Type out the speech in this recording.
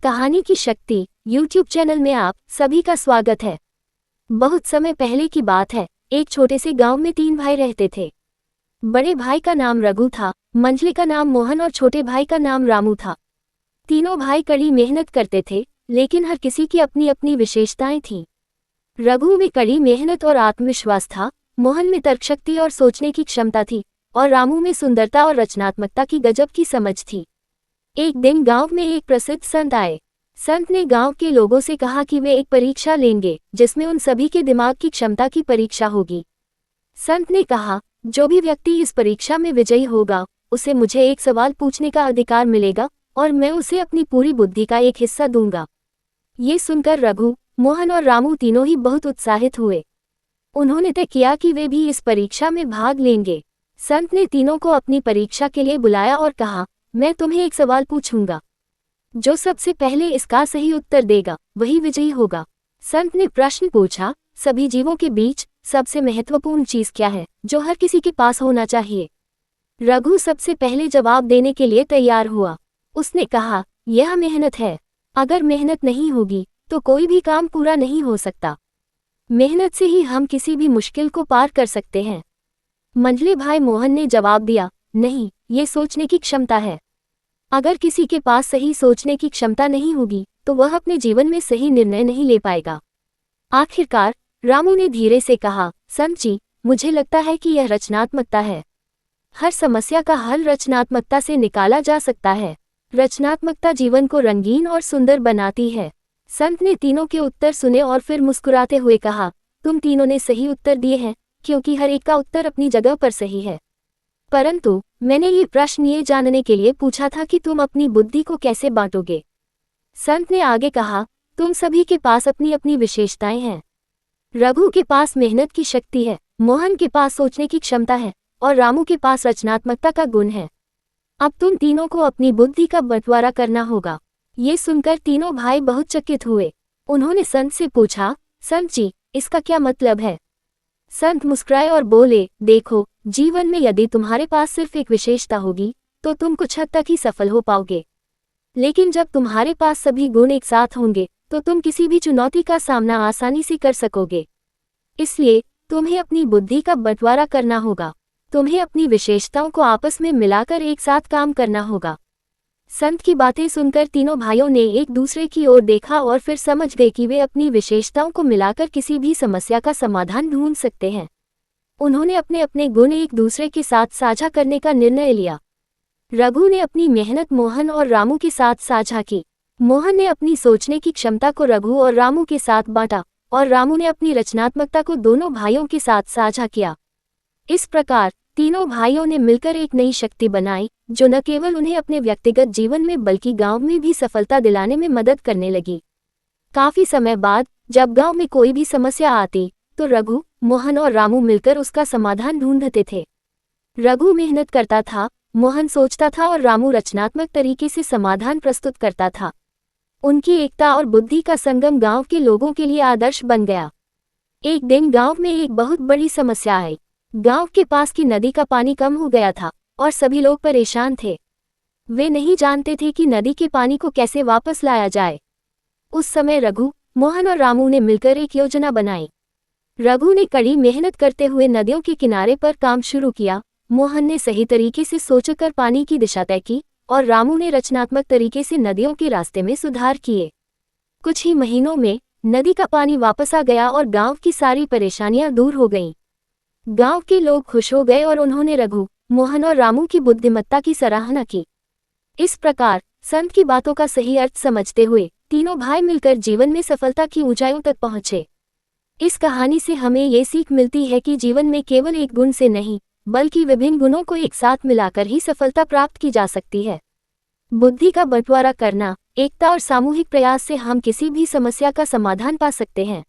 कहानी की शक्ति यूट्यूब चैनल में आप सभी का स्वागत है। बहुत समय पहले की बात है। एक छोटे से गांव में 3 भाई रहते थे। बड़े भाई का नाम रघु था, मंझले का नाम मोहन और छोटे भाई का नाम रामू था। तीनों भाई कड़ी मेहनत करते थे, लेकिन हर किसी की अपनी अपनी विशेषताएं थीं। रघु में कड़ी मेहनत और आत्मविश्वास था, मोहन में तर्कशक्ति और सोचने की क्षमता थी, और रामू में सुंदरता और रचनात्मकता की गजब की समझ थी। एक दिन गांव में एक प्रसिद्ध संत आए। संत ने गांव के लोगों से कहा कि वे एक परीक्षा लेंगे, जिसमें उन सभी के दिमाग की क्षमता की परीक्षा होगी। संत ने कहा, जो भी व्यक्ति इस परीक्षा में विजयी होगा, उसे मुझे एक सवाल पूछने का अधिकार मिलेगा और मैं उसे अपनी पूरी बुद्धि का एक हिस्सा दूंगा। ये सुनकर रघु, मोहन और रामू तीनों ही बहुत उत्साहित हुए। उन्होंने तय किया कि वे भी इस परीक्षा में भाग लेंगे। संत ने तीनों को अपनी परीक्षा के लिए बुलाया और कहा, मैं तुम्हें एक सवाल पूछूंगा। जो सबसे पहले इसका सही उत्तर देगा, वही विजयी होगा। संत ने प्रश्न पूछा, सभी जीवों के बीच सबसे महत्वपूर्ण चीज क्या है, जो हर किसी के पास होना चाहिए? रघु सबसे पहले जवाब देने के लिए तैयार हुआ। उसने कहा, यह मेहनत है। अगर मेहनत नहीं होगी, तो कोई भी काम पूरा नहीं हो सकता। मेहनत से ही हम किसी भी मुश्किल को पार कर सकते हैं। मंझले भाई मोहन ने जवाब दिया, नहीं, ये सोचने की क्षमता है। अगर किसी के पास सही सोचने की क्षमता नहीं होगी, तो वह अपने जीवन में सही निर्णय नहीं ले पाएगा। आखिरकार रामू ने धीरे से कहा, संत जी, मुझे लगता है कि यह रचनात्मकता है। हर समस्या का हल रचनात्मकता से निकाला जा सकता है। रचनात्मकता जीवन को रंगीन और सुंदर बनाती है। संत ने तीनों के उत्तर सुने और फिर मुस्कुराते हुए कहा, तुम तीनों ने सही उत्तर दिए हैं, क्योंकि हर एक का उत्तर अपनी जगह पर सही है। परंतु मैंने ये प्रश्न ये जानने के लिए पूछा था कि तुम अपनी बुद्धि को कैसे बांटोगे। संत ने आगे कहा, तुम सभी के पास अपनी अपनी विशेषताएं हैं। रघु के पास मेहनत की शक्ति है, मोहन के पास सोचने की क्षमता है और रामू के पास रचनात्मकता का गुण है। अब तुम तीनों को अपनी बुद्धि का बंटवारा करना होगा। ये सुनकर तीनों भाई बहुत चकित हुए। उन्होंने संत से पूछा, संत जी, इसका क्या मतलब है? संत मुस्कुराए और बोले, देखो, जीवन में यदि तुम्हारे पास सिर्फ एक विशेषता होगी, तो तुम कुछ हद तक ही सफल हो पाओगे। लेकिन जब तुम्हारे पास सभी गुण एक साथ होंगे, तो तुम किसी भी चुनौती का सामना आसानी से कर सकोगे। इसलिए तुम्हें अपनी बुद्धि का बंटवारा करना होगा। तुम्हें अपनी विशेषताओं को आपस में मिलाकर एक साथ काम करना होगा। संत की बातें सुनकर तीनों भाइयों ने एक दूसरे की ओर देखा और फिर समझ गए कि वे अपनी विशेषताओं को मिलाकर किसी भी समस्या का समाधान ढूंढ सकते हैं। उन्होंने अपने अपने गुण एक दूसरे के साथ साझा करने का निर्णय लिया। रघु ने अपनी मेहनत मोहन और रामू के साथ साझा की। मोहन ने अपनी सोचने की क्षमता को रघु और रामू के साथ बांटा और रामू ने अपनी रचनात्मकता को दोनों भाइयों के साथ साझा किया। इस प्रकार तीनों भाइयों ने मिलकर एक नई शक्ति बनाई, जो न केवल उन्हें अपने व्यक्तिगत जीवन में बल्कि गांव में भी सफलता दिलाने में मदद करने लगी। काफी समय बाद जब गांव में कोई भी समस्या आती, तो रघु, मोहन और रामू मिलकर उसका समाधान ढूंढते थे। रघु मेहनत करता था, मोहन सोचता था और रामू रचनात्मक तरीके से समाधान प्रस्तुत करता था। उनकी एकता और बुद्धि का संगम गांव के लोगों के लिए आदर्श बन गया। एक दिन गांव में एक बहुत बड़ी समस्या आई। गांव के पास की नदी का पानी कम हो गया था और सभी लोग परेशान थे। वे नहीं जानते थे कि नदी के पानी को कैसे वापस लाया जाए। उस समय रघु, मोहन और रामू ने मिलकर एक योजना बनाई। रघु ने कड़ी मेहनत करते हुए नदियों के किनारे पर काम शुरू किया। मोहन ने सही तरीके से सोचकर पानी की दिशा तय की और रामू ने रचनात्मक तरीके से नदियों के रास्ते में सुधार किए। कुछ ही महीनों में नदी का पानी वापस आ गया और गांव की सारी परेशानियां दूर हो गईं। गांव के लोग खुश हो गए और उन्होंने रघु, मोहन और रामू की बुद्धिमत्ता की सराहना की। इस प्रकार संत की बातों का सही अर्थ समझते हुए तीनों भाई मिलकर जीवन में सफलता की ऊंचाइयों तक पहुंचे। इस कहानी से हमें ये सीख मिलती है कि जीवन में केवल एक गुण से नहीं, बल्कि विभिन्न गुणों को एक साथ मिलाकर ही सफलता प्राप्त की जा सकती है। बुद्धि का बंटवारा करना, एकता और सामूहिक प्रयास से हम किसी भी समस्या का समाधान पा सकते हैं।